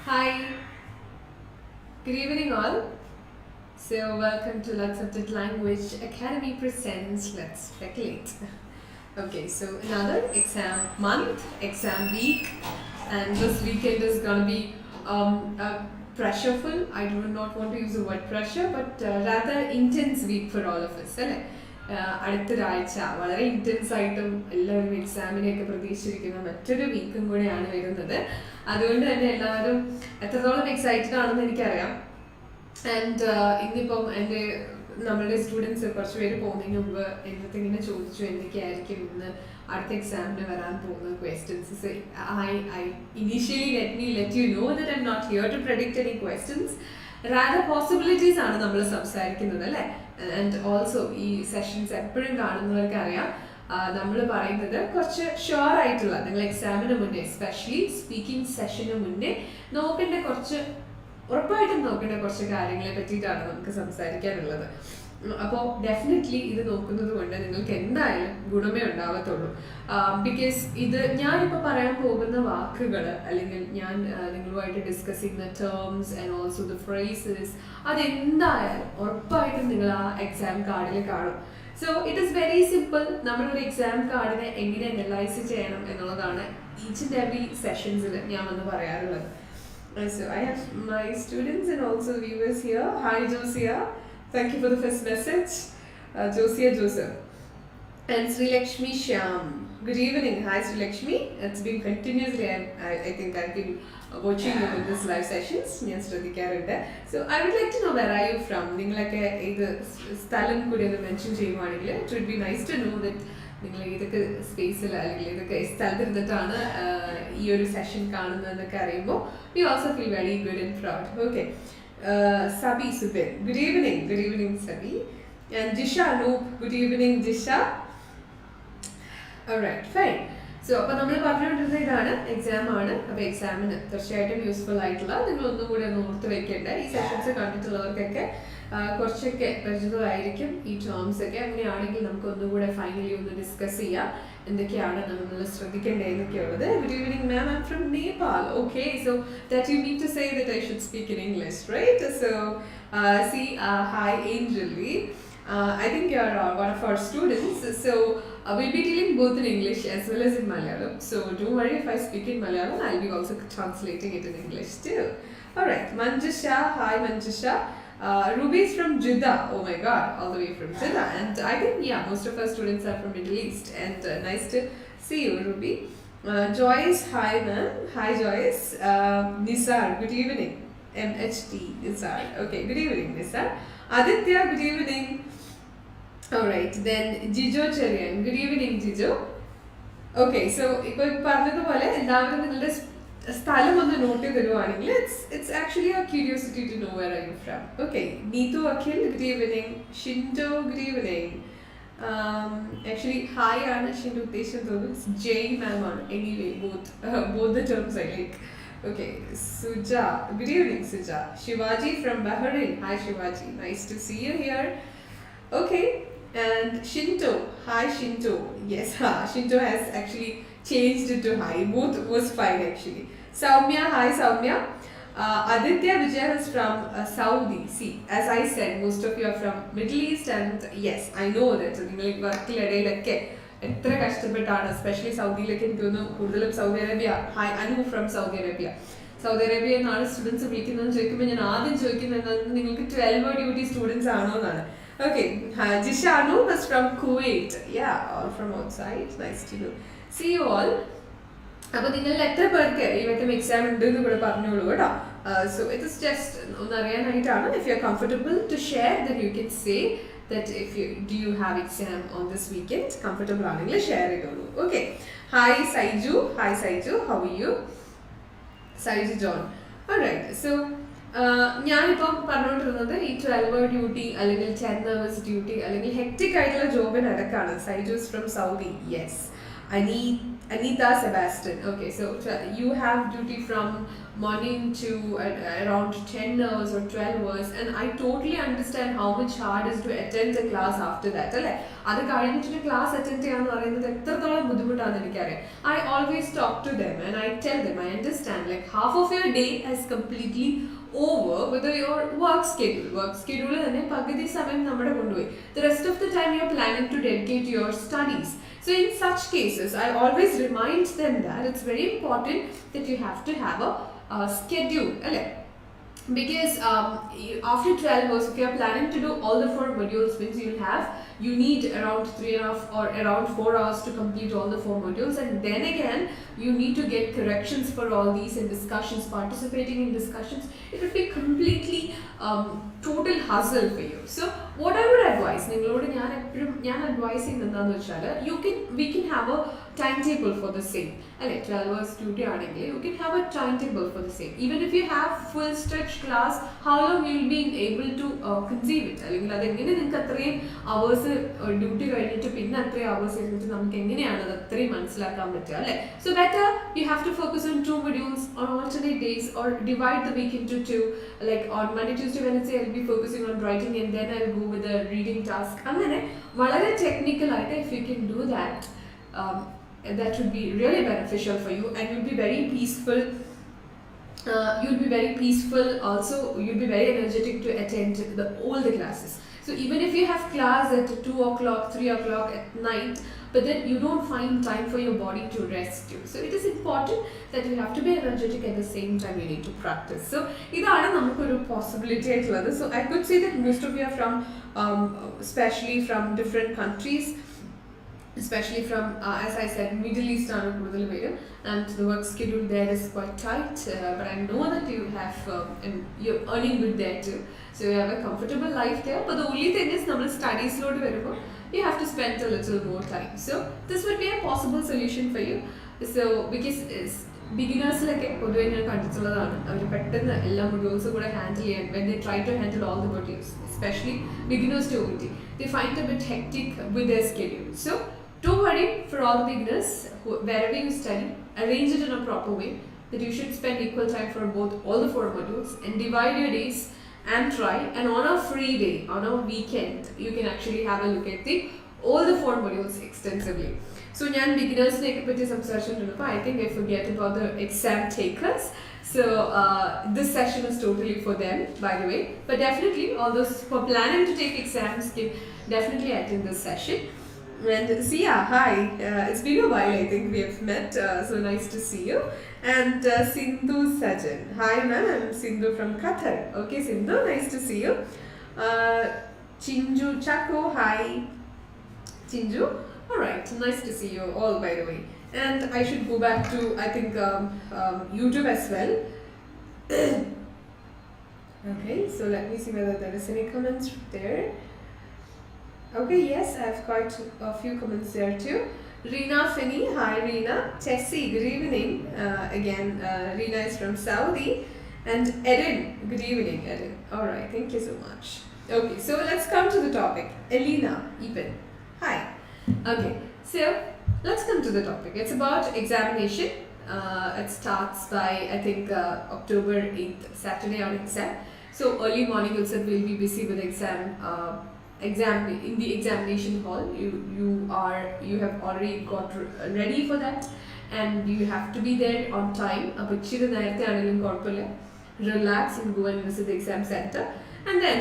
Hi, good evening all. So welcome to Let's Subject Language Academy presents Let's Speculate. Okay, so another exam month, exam week, and this weekend is gonna be pressureful. I do not want to use the word pressure, but rather intense week for all of us. അല്ലേ? അടുത്തൊരാഴ്ച വളരെ intense ആയിട്ടും എല്ലാവരും എക്സാമിനെയൊക്കെ പ്രതീക്ഷിച്ചിരിക്കുന്ന മറ്റൊരു വീക്കും കൂടെയാണ് വരുന്നത്. അതുകൊണ്ട് തന്നെ എല്ലാവരും എത്രത്തോളം എക്സൈറ്റഡ് ആണെന്ന് എനിക്കറിയാം. ആൻഡ് ഇന്നിപ്പം എൻ്റെ നമ്മളുടെ സ്റ്റുഡൻസ് കുറച്ച് പേര് പോകുന്നതിന് മുമ്പ് എന്നത്തെ ഇങ്ങനെ ചോദിച്ചു എന്തൊക്കെയായിരിക്കും ഇന്ന് അടുത്ത എക്സാമിന് വരാൻ പോകുന്ന questions. I initially let you know that I am not here to predict any questions, rather possibilities ആണ് നമ്മൾ സംസാരിക്കുന്നത് അല്ലേ. ആൻഡ് ഓൾസോ ഈ സെഷൻസ് എപ്പോഴും കാണുന്നവർക്ക് അറിയാം, നമ്മൾ പറയുന്നത് കുറച്ച് ഷുവർ ആയിട്ടുള്ള നിങ്ങൾ എക്സാമിന് മുന്നേ എസ്പെഷ്യലി സ്പീക്കിംഗ് സെഷന് മുന്നേ നോക്കേണ്ട കുറച്ച് ഉറപ്പായിട്ടും നോക്കേണ്ട കുറച്ച് കാര്യങ്ങളെ പറ്റിയിട്ടാണ് നമുക്ക് സംസാരിക്കാനുള്ളത്. അപ്പോൾ ഡെഫിനറ്റ്ലി ഇത് നോക്കുന്നത് കൊണ്ട് നിങ്ങൾക്ക് എന്തായാലും ഗുണമേ ഉണ്ടാവത്തുള്ളൂ. ബിക്കോസ് ഇത് ഞാനിപ്പോൾ പറയാൻ പോകുന്ന വാക്കുകൾ അല്ലെങ്കിൽ ഞാൻ നിങ്ങളുമായിട്ട് ഡിസ്കസ് ചെയ്യുന്ന terms and also the phrases അതെന്തായാലും ഉറപ്പായിട്ടും നിങ്ങൾ ആ എക്സാം കാർഡിൽ കാണും. So it is very simple. നമ്മളൊരു എക്സാം കാർഡിനെ എങ്ങനെ അനലൈസ് ചെയ്യണം എന്നുള്ളതാണ് ഈച്ച് ആൻഡ് എവറി സെഷൻസിൽ ഞാൻ വന്ന് പറയാറുള്ളത്. So I have my students and also viewers here. Hi Josia, thank you for the first message. Josia Joseph and Sri Lakshmi Shyam. Good evening. Hi Sri Lakshmi. It's been continuously. I think I've been watching you in this live sessions. ഞാൻ ശ്രദ്ധിക്കാറുണ്ട്. So I would like to know where are you from? നിങ്ങളൊക്കെ ഇത് സ്ഥലം കൂടി ഒന്ന് mention ചെയ്യുവാണെങ്കിൽ it would be nice to know that നിങ്ങൾ ഏതൊക്കെ സ്പേസിൽ അല്ലെങ്കിൽ ഏതൊക്കെ സ്ഥലത്തിരുന്നിട്ടാണ് ഈ ഒരു സെഷൻ കാണുന്നതെന്നൊക്കെ അറിയുമ്പോൾ we also feel very good and proud. Okay, Sabi Subin, good evening Sabi. And Jisha Anoop, good evening Jisha. Alright, fine. So അപ്പോൾ നമ്മൾ പറഞ്ഞുകൊണ്ടിരുന്ന ഇതാണ് എക്സാം ആണ്. അപ്പോൾ എക്സാമിന് തീർച്ചയായിട്ടും യൂസ്ഫുൾ ആയിട്ടുള്ള നിങ്ങൾ ഒന്നും കൂടി ഒന്ന് ഓർത്ത് വെക്കേണ്ട ഈ സെഷൻസ് കണ്ടിട്ടുള്ളവർക്കൊക്കെ കുറച്ചൊക്കെ പരിചിതമായിരിക്കും ഈ ടേംസ് ഒക്കെ. അങ്ങനെയാണെങ്കിൽ നമുക്ക് ഒന്നുകൂടെ ഫൈനലി ഒന്ന് ഡിസ്കസ് ചെയ്യാം എന്തൊക്കെയാണ് നമ്മൾ ശ്രദ്ധിക്കേണ്ടതെന്നൊക്കെയുള്ളത്. Good evening ma'am, I am from Nepal. Okay, so that you need to say that I should speak in English, right? So hi Anjali. I think you are one of our students, so we'll be dealing both in English as well as in Malayalam. So don't worry if I speak in Malayalam, I'll be also translating it in English too. Alright, Manjusha, hi Manjusha. Ruby is from Jeddah. Oh my god, all the way from Jeddah. And I think, yeah, most of our students are from Middle East. And nice to see you, Ruby. Joyce, hi ma'am. Hi Joyce. Nisar, good evening. MHT, Nisar. Okay, good evening Nisar. Aditya, good evening. Alright, then Jijo Cherian, good evening Jijo. Okay, so ഇപ്പോൾ പറഞ്ഞതുപോലെ എല്ലാവരും നിങ്ങളുടെ സ്ഥലം ഒന്ന് note ചെയ്ത് തരുവാണെങ്കിൽ it's actually a curiosity to know where are you from. Okay, Neetu Akhil, good evening. Shinto, good evening. Actually hi ആണ് ഷിൻഡു ഉദ്ദേശിച്ചത് തോന്നുന്നു. It's Jay ma'am ആണ്. Anyway, both the terms I like. Okay, Suja, good evening Suja. Shivaji from Bahrain, hi Shivaji, nice to see you here. Okay, and Shinto, hi Shinto. Yes, Shinto has actually changed it to hi. Both was fine actually. Soumya, hi Soumya. Aditya Vijay is from Saudi. See, as I said, most of you are from Middle East, and yes, I know that നിങ്ങൾ വർക്കിലിടയിലൊക്കെ എത്ര കഷ്ടപ്പെട്ടാണ്, especially സൗദിയിലൊക്കെ എനിക്ക് തോന്നുന്നു കൂടുതലും Saudi Arabia. Hi Anu from Saudi Arabia. Saudi Arabia എന്നാണ് students വിളിക്കുന്നതെന്ന് ചോദിക്കുമ്പോൾ ഞാൻ ആദ്യം ചോദിക്കുന്നത് നിങ്ങൾക്ക് 12 ഡ്യൂട്ടി സ്റ്റുഡൻസ് ആണോ എന്നാണ്. Okay, Jisha Anu was from Kuwait. Yeah, all from outside. Nice to see you all. അപ്പോൾ നിങ്ങളിൽ എത്ര പേർക്ക് ഈ വട്ടം എക്സാം ഉണ്ട് എന്ന് കൂടെ പറഞ്ഞോളൂ കേട്ടോ. സോ ഇറ്റ് ഇസ് ജസ്റ്റ് ഒന്ന് അറിയാനായിട്ടാണ്. If you are comfortable to share then you can say that if you do you have exam on this weekend. Comfortable ആണെങ്കിൽ ഷെയർ ചെയ്തോളൂ. Okay, hi Saiju, hi Saiju, how are you? Saiju John. Alright, so ഞാനിപ്പം പറഞ്ഞുകൊണ്ടിരുന്നത് ഈ 12 duty അല്ലെങ്കിൽ 10 hours duty അല്ലെങ്കിൽ hectic ആയിട്ടുള്ള ജോബിനടക്കാണ്. Saiju is from Saudi. Yes, Anita Sebastian. Okay, so you have duty from morning to around 10 hours or 12 hours, and I totally understand how much hard is to attend the class after that. അല്ലേ, അത് കഴിഞ്ഞിട്ട് class attend ചെയ്യാന്ന് പറയുന്നത് എത്രത്തോളം ബുദ്ധിമുട്ടാണെന്ന് എനിക്കറിയാം. I always talk to them and I tell them, I understand, like half of your day has completely over with your work schedule തന്നെ പകുതി സമയം നമ്മുടെ കൊണ്ടുപോയി. The rest of the time you are planning to dedicate to your studies. So in such cases, I always remind them that it's very important that you have to have a schedule. Because after 12 hours, if you are planning to do all the 4 modules, means you need around 3.5 or around 4 hours to complete all the 4 modules, and then again you need to get corrections for all these and discussions, participating in discussions. It would be completely total hustle for you. So what I would advise, ഞാൻ advise ചെയ്യുന്നതെന്താണെന്ന് വെച്ചാൽ, we can have a timetable for the same. 12 hours duty ആണെങ്കിൽ you can have a timetable for the same. Even if you have full stretch class, how long you will be able to conceive it? അല്ലെങ്കിൽ അതെങ്ങനെ നിങ്ങൾക്ക് അത്രയും hours duty കഴിഞ്ഞിട്ട് പിന്നെ അത്രയും hours ഇരുന്നിട്ട് നമുക്ക് എങ്ങനെയാണ് അത് അത്രയും മനസ്സിലാക്കാൻ പറ്റുക, അല്ലേ? So better you have to focus on 2 modules on alternate days, or divide the week into 2. Like on Monday, Tuesday, Wednesday I'll be focusing on writing, and then I'll go with the reading task. അങ്ങനെ വളരെ technical ആയിട്ട് if you can do that, that would be really beneficial for you, and you'll be very peaceful. Also you'll be very energetic to attend all the classes. So even if you have class at 2 o'clock, 3 o'clock at night, but then you don't find time for your body to rest you. So it is important that you have to be energetic at the same time you need to practice. So idana namukku possibility aayittulladu. So I could say that most of you are from especially from different countries, especially from as I said, Middle East aanu kudal veru, and the work schedule there is quite tight, but I know that you have and you're earning good there too, so you have a comfortable life there. But the only thing is nammal studies load varumbol you have to spend a little more time. So this would be a possible solution for you. So because beginners like പൊതുവെ ഞാൻ കണ്ടിട്ടുള്ളതാണ്, അവർ പെട്ടെന്ന് എല്ലാ modules കൂടെ handle ചെയ്യാൻ, when they try to handle all the modules, especially beginners to OET, they find it a bit hectic with their schedule. So don't worry, for all the beginners, wherever you study, arrange it in a proper way that you should spend equal time for both all the 4 modules, and divide your days and try. And on a free day, on a weekend, you can actually have a look at all the 4 modules extensively. So ഞാൻ ബിഗിനേഴ്സിനെയൊക്കെ പറ്റി സംസാരിച്ചിട്ടുണ്ടപ്പോൾ I think I forget about the exam takers. So this session is totally for them, by the way. But definitely all those who are planning to take exams can definitely attend this session. And Sia, hi. It's been a while, I think we have met. So nice to see you. And Sindhu Sajan. Hi ma'am, I'm Sindhu from Qatar. Okay Sindhu, nice to see you. Chinju Chako, hi. Chinju. Alright, nice to see you all, by the way. And I should go back to, I think, YouTube as well. Okay, so let me see whether there is any comments there. Okay, yes, I have quite a few comments there too. Reena Fini, hi Reena. Tessie, good evening. Again, Reena is from Saudi. And Erin, good evening Erin. Alright, thank you so much. Okay, so let's come to the topic. Elena, Eben, hi. Okay, so let's come to the topic. It's about examination. It starts by, I think, October 8th, Saturday on exam. So early morning itself we'll be busy with exam in the examination hall. You have already got ready for that, and you have to be there on time. Relax and go and visit the exam center, and then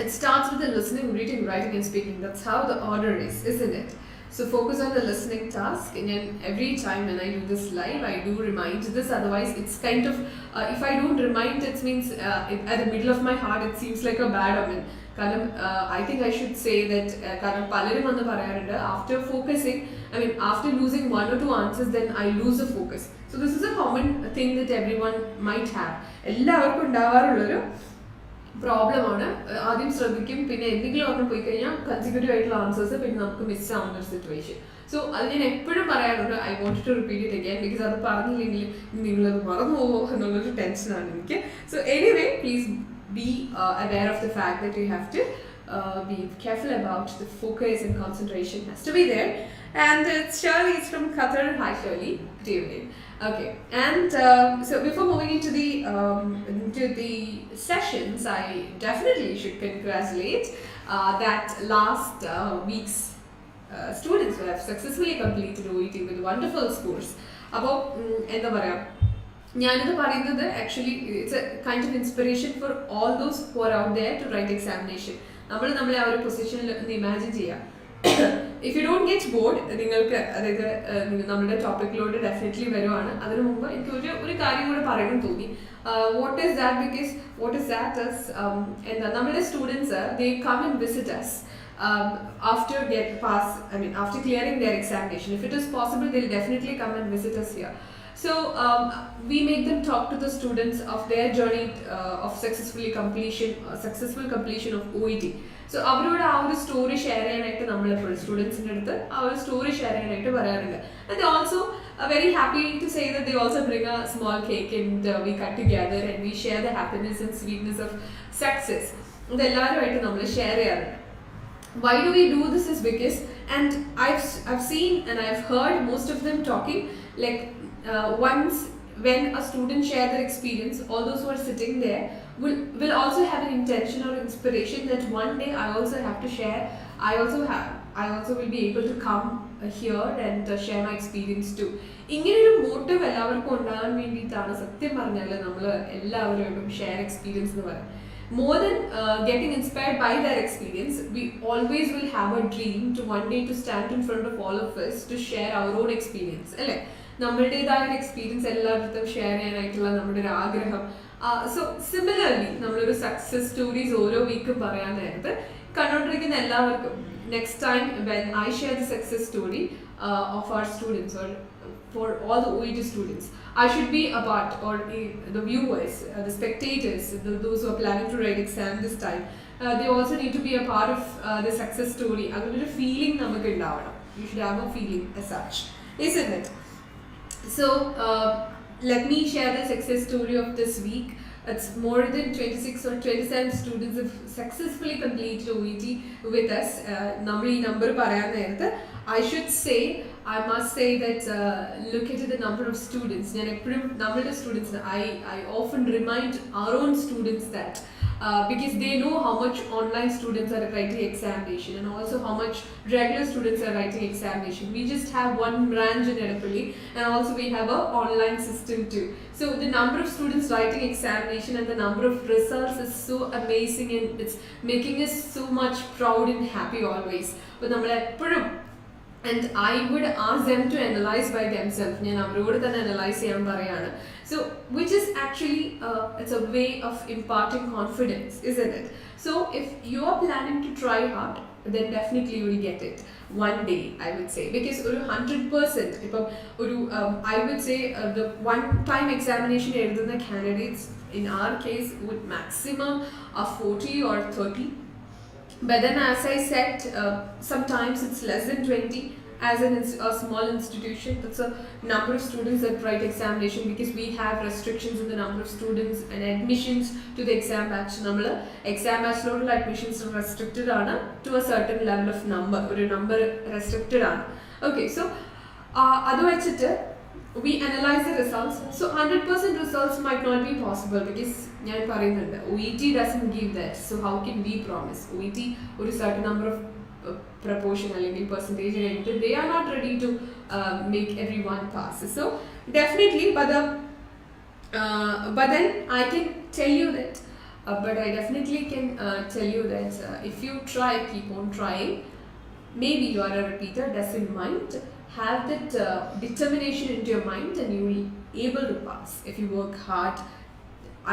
it starts with the listening, reading, writing and speaking. That's how the order is, isn't it? So focus on the listening task, and then every time when I do this live, I do remind this. Otherwise, it's kind of, if I don't remind, it means at the middle of my heart, it seems like a bad omen. I think I should say that after focusing, after losing 1 or 2 answers, then I lose the focus. So this is a common thing that everyone might have. Problem ആണ്. ആദ്യം ശ്രദ്ധിക്കും, പിന്നെ എന്തെങ്കിലും ഒന്ന് പോയി കഴിഞ്ഞാൽ consecutive ആയിട്ടുള്ള answers പിന്നെ നമുക്ക് മിസ് ആവുന്ന ഒരു സിറ്റുവേഷൻ. സോ അത് ഞാൻ എപ്പോഴും പറയാറുണ്ട്, I want to repeat it again, because അത് പറഞ്ഞില്ലെങ്കിൽ നിങ്ങളത് മറന്നു പോകുമോ എന്നുള്ളൊരു ടെൻഷനാണ് എനിക്ക്. So anyway, please be aware of the fact that you have to be careful about. The focus and concentration has to be there. And Shirley is from Qatar. Hi Shirley, good evening. Okay, and so before moving into the sessions, I definitely should congratulate that last week's students who have successfully completed OET with wonderful scores. അപ്പോൾ എന്താ പറയുക, ഞാനിത് പറയുന്നത് actually it's a kind of inspiration for all those who are out there to write examination. നമ്മളെ ആ ഒരു പൊസിഷനിൽ ഒന്ന് ഇമാജിൻ ചെയ്യാം. If you don't get bored, നിങ്ങൾക്ക് അതായത് നമ്മുടെ ടോപ്പിക്കിലോട്ട് ഡെഫിനറ്റ്ലി വരുവാണ്. അതിനു മുമ്പ് എനിക്ക് ഒരു കാര്യം കൂടെ പറയണം തോന്നി. What is that? Because what is that is എന്താ, നമ്മുടെ students they come and visit us after clearing their examination. If it is possible, they'll definitely come and visit us here. So we make them talk to the students of their journey of successful completion of OET. So അവരോട് ആ ഒരു story share ചെയ്യാനായിട്ട് നമ്മളെപ്പോഴും സ്റ്റുഡൻസിൻ്റെ അടുത്ത് ആ ഒരു story share ചെയ്യാനായിട്ട് പറയാറുണ്ട്. And they also are very happy to say that they also bring a small cake and we cut together and we share the happiness and sweetness of success. ഇതെല്ലാവരുമായിട്ട് നമ്മൾ share ചെയ്യാറുണ്ട്. Why do we do this is because, and I've seen and I've heard most of them talking like once when a student share their experience, all those who are sitting there will also have an intention or inspiration that one day I also have to share. I also will be able to come here and share my experience too. ഇങ്ങനൊരു motive എല്ലാവർക്കും ഉണ്ടാകാൻ വേണ്ടിയിട്ടാണ് സത്യം പറഞ്ഞാൽ നമ്മൾ എല്ലാവരും share experience എന്ന് പറയുന്നത്. More than getting inspired by their experience, we always will have a dream to one day to stand in front of all of us to share our own experience. അല്ലേ, നമ്മുടേതായ ഒരു experience എല്ലായിടത്തും share ചെയ്യാനായിട്ടുള്ള നമ്മുടെ ഒരു ആഗ്രഹം. So similarly നമ്മളൊരു success stories ഓരോ വീക്കും പറയാൻ നേരത്ത് കണ്ടുകൊണ്ടിരിക്കുന്ന എല്ലാവർക്കും next time when I share the success story of our students or for all the OET students, I should be a part, or the viewers, the spectators, those who are planning to write exam this time, they also need to be a part of the success story. Agane feeling namakku undavanam. You should have a feeling as such, isn't it? So let me share the success story of this week. It's more than 26 or 27 students have successfully completed OET with us. Nammal ee number parayan nerathu I must say that look at the number of students. I often remind our own students that because they know how much online students are writing examination and also how much regular students are writing examination. We just have one branch in Edapalli and also we have an online system too. So the number of students writing examination and the number of results is so amazing and it's making us so much proud and happy always. But and I would ask them to analyze by themselves. ഞാൻ അവരോട് തന്നെ analyse ചെയ്യാൻ പറയാണ്. So which is actually it's a way of imparting confidence, isn't it? So if you are planning to try hard, then definitely you will get it one day, I would say, because 100% ഇപ്പം I would say the one time examination എഴുതുന്ന candidates in our case would maximum of 40 or 30. But then as I said, sometimes it's less than 20. As a small institution, that's a number of students that write examination because we have restrictions in the number of students and admissions to the exam batch. Nammal exam batch local admissions are restricted to a certain level of number. Or number restricted. Okay, so otherwise we analyze the results. So 100% results might not be possible because OET doesn't give that. So how can we promise? OET or a certain number of proportion or percentage, they are not ready to make everyone pass. So definitely, but then I can tell you that. But I definitely can tell you that if you try, keep on trying. Maybe you are a repeater. Doesn't mind. Have that determination into your mind, and you will be able to pass if you work hard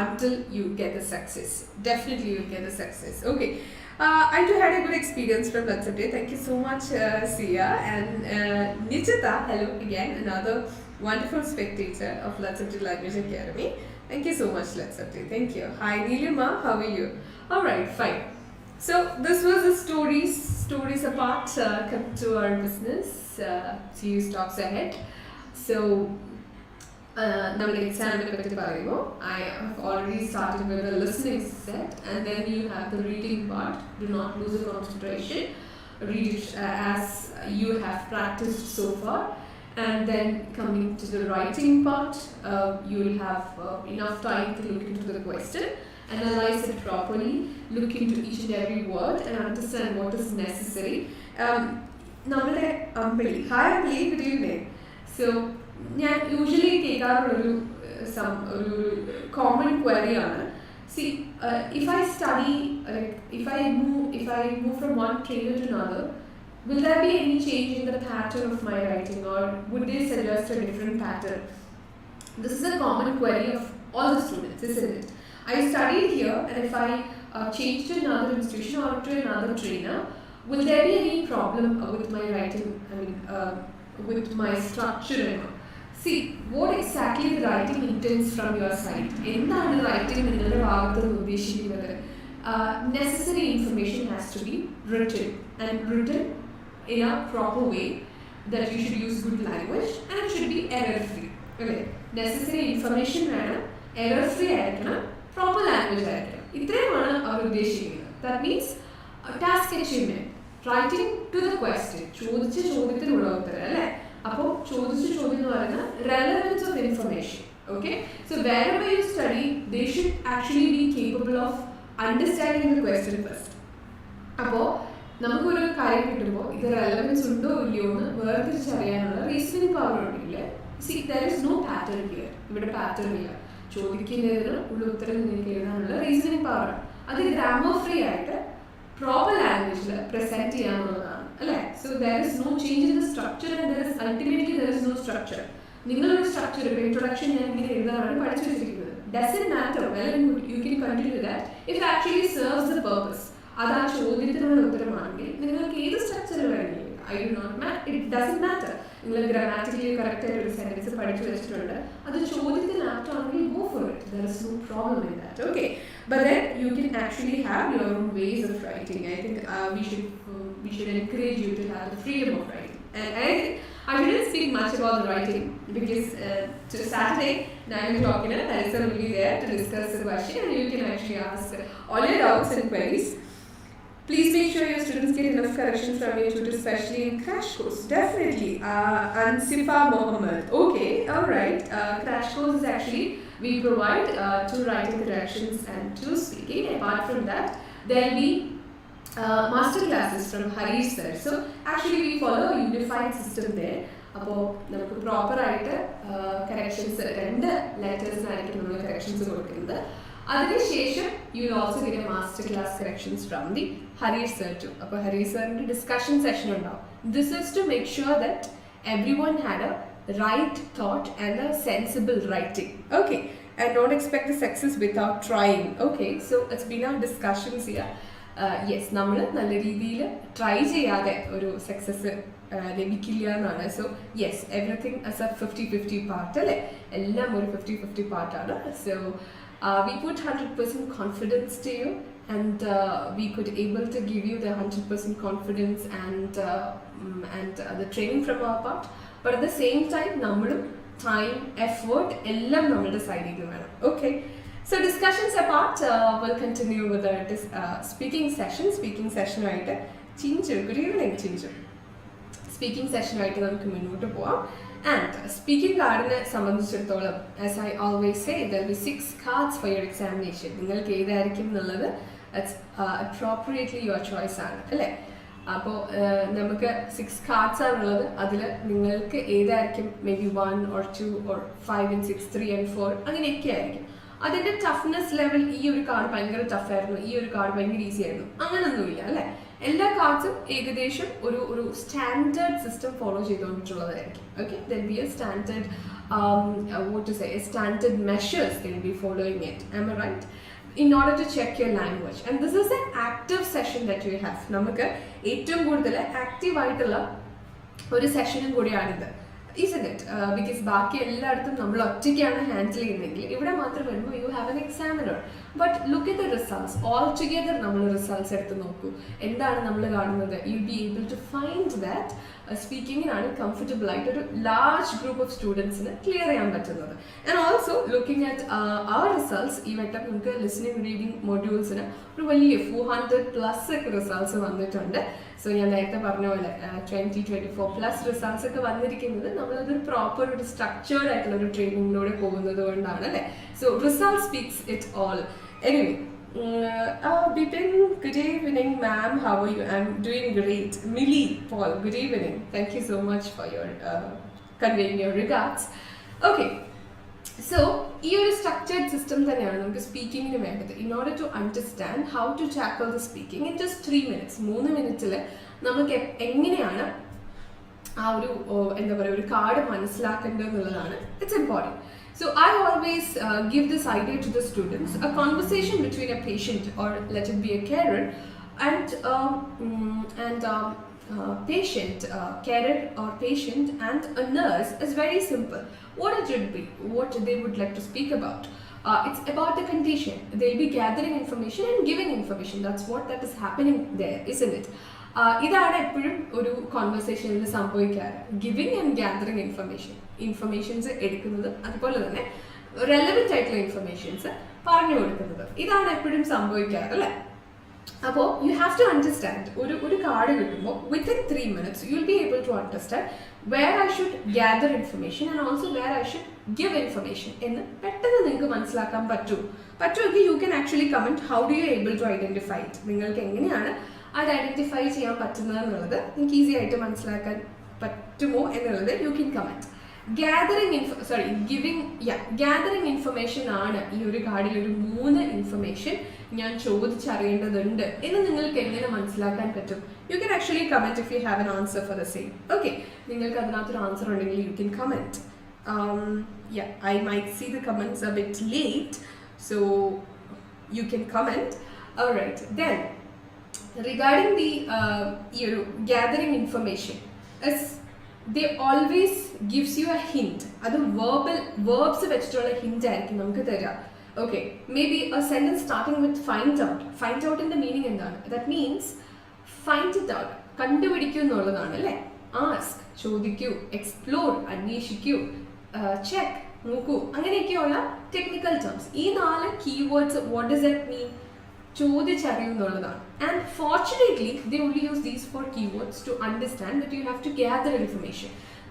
until you get the success. Definitely, you will get the success. Okay. I too had a good experience from Let's Update. Thank you so much, Sia. And Nichita, hello again, another wonderful spectator of Let's Update Language Academy. Thank you so much, Let's Update. Thank you. Hi, Nilima, how are you? Alright, fine. So, this was the stories apart. Come to our business. See you stocks ahead. So, നമ്മുടെ എക്സാമിനെ പറ്റി പറയുമ്പോൾ I have already started with the listening set, and then you have the reading part. Do not lose your concentration. Read it as you have practiced so far. And then coming to the writing part, you will have enough time to look into the question, analyze it properly, look into each and every word and understand what is necessary. നമ്മുടെ അമ്പിളി, hi അമ്പിളി, good evening. So ഞാൻ usually കേൾക്കാറുള്ളൊരു ഒരു common query ആണ്. See, if I study, like if I move from one trainer to another, will there be any change in the pattern of my writing, or would they suggest a different pattern? This is a common query of all the students, isn't it? I studied here, and if I change to another institution or to another trainer, will there be any problem with my writing? I mean, with my structure and all? See, what exactly the writing intends from your side? എന്താണ് writing നിങ്ങളുടെ ഭാഗത്ത് നിന്ന് ഉദ്ദേശിക്കുന്നത്? Necessary information has to be written, and written in a proper way, that you should use good language and it should be error free. Okay, necessary information വേണം, error free ആയിരിക്കണം, proper language ആയിരിക്കണം. ഇത്രയുമാണ് അവർ ഉദ്ദേശിക്കുന്നത്. That means task achievement, writing to the question, ചോദിച്ച ചോദ്യത്തിനുള്ള ഉത്തരം അല്ലേ? അപ്പോൾ ചോദിച്ച ചോദ്യം എന്ന് പറയുന്നത് relevance of information. Okay, so wherever you study, they should actually be capable of understanding the question first. അപ്പോൾ നമുക്കൊരു കാര്യം കിട്ടുമ്പോൾ ഇത് റെലവൻസ് ഉണ്ടോ ഇല്ലയോ എന്ന് വേർതിരിച്ചറിയാനുള്ള റീസണിങ് പവർ ഉണ്ടെങ്കിൽ see there is no pattern here. ഇവിടെ പാറ്റേൺ ഇല്ല. ചോദിക്കുന്നതിന് ഉള്ള ഉത്തരം നിങ്ങൾക്ക് എഴുതാനുള്ള റീസണിങ് പവറാണ്. അത് ഗ്രാമർ ഫ്രീ ആയിട്ട് പ്രോപ്പർ ലാംഗ്വേജിൽ പ്രസന്റ് ചെയ്യാനുള്ളതാണ് അല്ലേ? So there is no change in the structure, and there is ultimately there is no structure. നിങ്ങളൊരു സ്ട്രക്ചർ, ഇപ്പോൾ ഇൻട്രൊഡക്ഷൻ ഞാൻ ഇങ്ങനെ എഴുതാനാണ് പഠിച്ചു വെച്ചിരിക്കുന്നത്. Doesn't matter well you can continue that if it actually serves the purpose. അത് ആ ചോദ്യത്തിനുള്ള ഉത്തരമാണെങ്കിൽ നിങ്ങൾക്ക് ഏത് സ്ട്രക്ചറിൽ വേണമെങ്കിലും ഇറ്റ് ഡസൻറ്റ് മാറ്റർ. നിങ്ങൾ ഗ്രാമാറ്റിക്കലി കറക്റ്റ് ആയിട്ട് ഒരു സെൻറ്റൻസ് പഠിച്ചു വെച്ചിട്ടുണ്ട്, അത് ചോദ്യത്തിന് ആപ്റ്റാണെങ്കിൽ go for it. There is no problem in that. Okay, but then you can actually have your own ways of writing. I think we should encourage you to have the freedom of writing. And I shouldn't speak much about the writing because to Saturday 9 o'clock, Larissa will be there to discuss the question, and you can actually ask all your doubts and queries. Please make sure your students get enough corrections from your tutor, especially in crash course. Definitely. Ansifa Mohammed. Okay, all right. Crash course is actually, we provide 2 writing corrections and 2 speaking. Apart from that, there will be master classes from Harish sir. So actually we follow a unified system there. അപ്പോൾ നമുക്ക് പ്രോപ്പറായിട്ട് corrections 2 ലെറ്റേഴ്സിനായിരിക്കും നമ്മൾ corrections കൊടുക്കുന്നത്. അതിനുശേഷം you will also get a master class corrections from the Harish sir too. അപ്പോൾ ഹരീഷ് സാറിൻ്റെ discussion session ഉണ്ടാവും. This is to make sure that everyone had a right thought and a sensible writing. Okay, and don't expect the success without trying. Okay, so it's been our discussions here. Yes, നമ്മൾ നല്ല രീതിയിൽ ട്രൈ ചെയ്യാതെ ഒരു success ലഭിക്കില്ല എന്നാണ്. So yes, everything as a 50-50 part അല്ലേ? എല്ലാം ഒരു 50-50 പാർട്ടാണ്. So we put 100% confidence to you, and we could able to give you the 100% confidence and the training from our part. But at the same time, nammalum time, effort ellam nammude side il venam. Okay, so discussions apart, we'll continue with the speaking session ആയിട്ട് Chinchu. Good evening Chinchu. Speaking സെഷനായിട്ട് നമുക്ക് മുന്നോട്ട് പോവാം. And speaking കാർഡിനെ സംബന്ധിച്ചിടത്തോളം, as I always say, there will be 6 cards for your examination. നിങ്ങൾക്ക് ഏതായിരിക്കും എന്നുള്ളത് ഇറ്റ്സ് അപ്രോപ്രിയേറ്റ്ലി യുവർ ചോയ്സ് ആണ് അല്ലേ? അപ്പോൾ നമുക്ക് 6 cards ആണുള്ളത്. അതിൽ നിങ്ങൾക്ക് ഏതായിരിക്കും may be 1 or 2 or 5 and 6, 3 and 4 അങ്ങനെയൊക്കെ ആയിരിക്കും. അതിൻ്റെ ടഫ്നെസ് ലെവൽ, ഈ ഒരു കാർഡ് ഭയങ്കര ടഫായിരുന്നു, ഈ ഒരു കാർഡ് ഭയങ്കര ഈസി ആയിരുന്നു, അങ്ങനെയൊന്നുമില്ല അല്ലേ? എല്ലാ കാർഡ്സും ഏകദേശം ഒരു സ്റ്റാൻഡേർഡ് സിസ്റ്റം ഫോളോ ചെയ്തുകൊണ്ടിട്ടുള്ളതായിരിക്കും. Okay, then be a standard what to say, a standard measures they will be following it. Am I right? In order to check your language. And this is an active session that you have. നമുക്ക് ഏറ്റവും കൂടുതൽ active ആയിട്ടുള്ള ഒരു സെഷനും കൂടിയാണിത്. isn't it? Because ബാക്കി എല്ലായിടത്തും നമ്മൾ ഒറ്റയ്ക്കാണ് ഹാൻഡിൽ ചെയ്യുന്നതെങ്കിൽ ഇവിടെ മാത്രം വരുമ്പോൾ you have an examiner. But look at the results all together. നമ്മൾ റിസൾട്ട്സ് എടുത്ത് നോക്കൂ, എന്താണ് നമ്മൾ കാണുന്നത്? You be able to find that സ്പീക്കിങ്ങിനാണ് കംഫർട്ടബിൾ ആയിട്ട് ഒരു ലാർജ് ഗ്രൂപ്പ് ഓഫ് സ്റ്റുഡൻസിന് ക്ലിയർ ചെയ്യാൻ പറ്റുന്നത്. ആൻഡ് ഓൾസോ ലുക്കിംഗ് അറ്റ് ആ റിസൾട്ട്സ്, ഈ വട്ടം നമുക്ക് ലിസണിങ് റീഡിംഗ് മൊഡ്യൂൾസിന് ഒരു വലിയ 400+ ഒക്കെ റിസൾട്ട്സ് വന്നിട്ടുണ്ട്. സോ ഞാൻ നേരത്തെ പറഞ്ഞ പോലെ 20-24+ റിസൾട്ട്സ് ഒക്കെ വന്നിരിക്കുന്നത് നമ്മളതൊരു പ്രോപ്പർ ഒരു സ്ട്രക്ചേർഡ് ആയിട്ടുള്ള ഒരു ട്രെയിനിങ്ങിലൂടെ പോകുന്നത് കൊണ്ടാണ് അല്ലേ. So result speaks it all. Anyway, Bipin, good evening, ma'am. How are you? I'm doing great. Millie, Paul, good evening. Thank you so much for your conveying your regards. Okay. So, ഈ ഒരു structured system തന്നെയാണ് നമുക്ക് സ്പീക്കിങ്ങിന് വേണ്ടത്. In order to understand how to tackle the speaking in just 3 minutes, 3 മിനിറ്റിൽ നമുക്ക് എങ്ങനെയാണ് ആ ഒരു എന്താ പറയുക ഒരു കാർഡ് മനസ്സിലാക്കേണ്ടത് എന്നുള്ളതാണ്. It's important. So I always give this idea to the students: a conversation between a patient, or let it be a carer, and patient, carer or patient and a nurse is very simple. What it should be, what they would like to speak about. It's about the condition. They'll be gathering information and giving information. That's what that is happening there, isn't it? ഇതാണ് എപ്പോഴും ഒരു കോൺവെർസേഷനിൽ സംഭവിക്കാറ്. Giving and gathering informations എടുക്കുന്നത്, അതുപോലെ തന്നെ relevant ആയിട്ടുള്ള informations പറഞ്ഞു കൊടുക്കുന്നത്, ഇതാണ് എപ്പോഴും സംഭവിക്കാറ് അല്ലേ. അപ്പോൾ യു ഹാവ് ടു അണ്ടർസ്റ്റാൻഡ്, ഒരു കാർഡ് കിട്ടുമ്പോൾ within 3 minutes you will be able to understand where I should gather information and also where I should give information എന്ന് പെട്ടെന്ന് നിങ്ങൾക്ക് മനസ്സിലാക്കാൻ പറ്റുമെങ്കിൽ you can actually comment how do you able to identify it. നിങ്ങൾക്ക് എങ്ങനെയാണ് അത് identify ചെയ്യാൻ പറ്റുന്നത് എന്നുള്ളത്, നിങ്ങൾക്ക് ഈസി ആയിട്ട് മനസ്സിലാക്കാൻ പറ്റുമോ എന്നുള്ളത് U can comment. Gathering information ആണ് ഈ ഒരു കാർഡിൽ ഒരു 3 ഇൻഫർമേഷൻ ഞാൻ ചോദിച്ചറിയേണ്ടതുണ്ട് എന്ന് നിങ്ങൾക്ക് എങ്ങനെ മനസ്സിലാക്കാൻ പറ്റും? You can actually comment if you have an answer for the same. Okay, നിങ്ങൾക്ക് അതിനകത്തൊരു ആൻസർ ഉണ്ടെങ്കിൽ you can comment. I might see the comments a bit late, so you can comment. Alright, then regarding the gathering information, as they always gives you a hint. Adu verbs vechittulla hint aayirikkum namukku thera. Okay, maybe a sentence starting with find out in the meaning endana. That means find it out, kandupidikku ennulladana alle. Ask, chodikku, explore, anneshikku, check, nooku, anganeyekkulla technical terms. Ee 4 keywords, what does that mean? ചോദിച്ചറിയുന്നുള്ളതാണ്. And fortunately they only use these 4 keywords to understand that you have to gather information.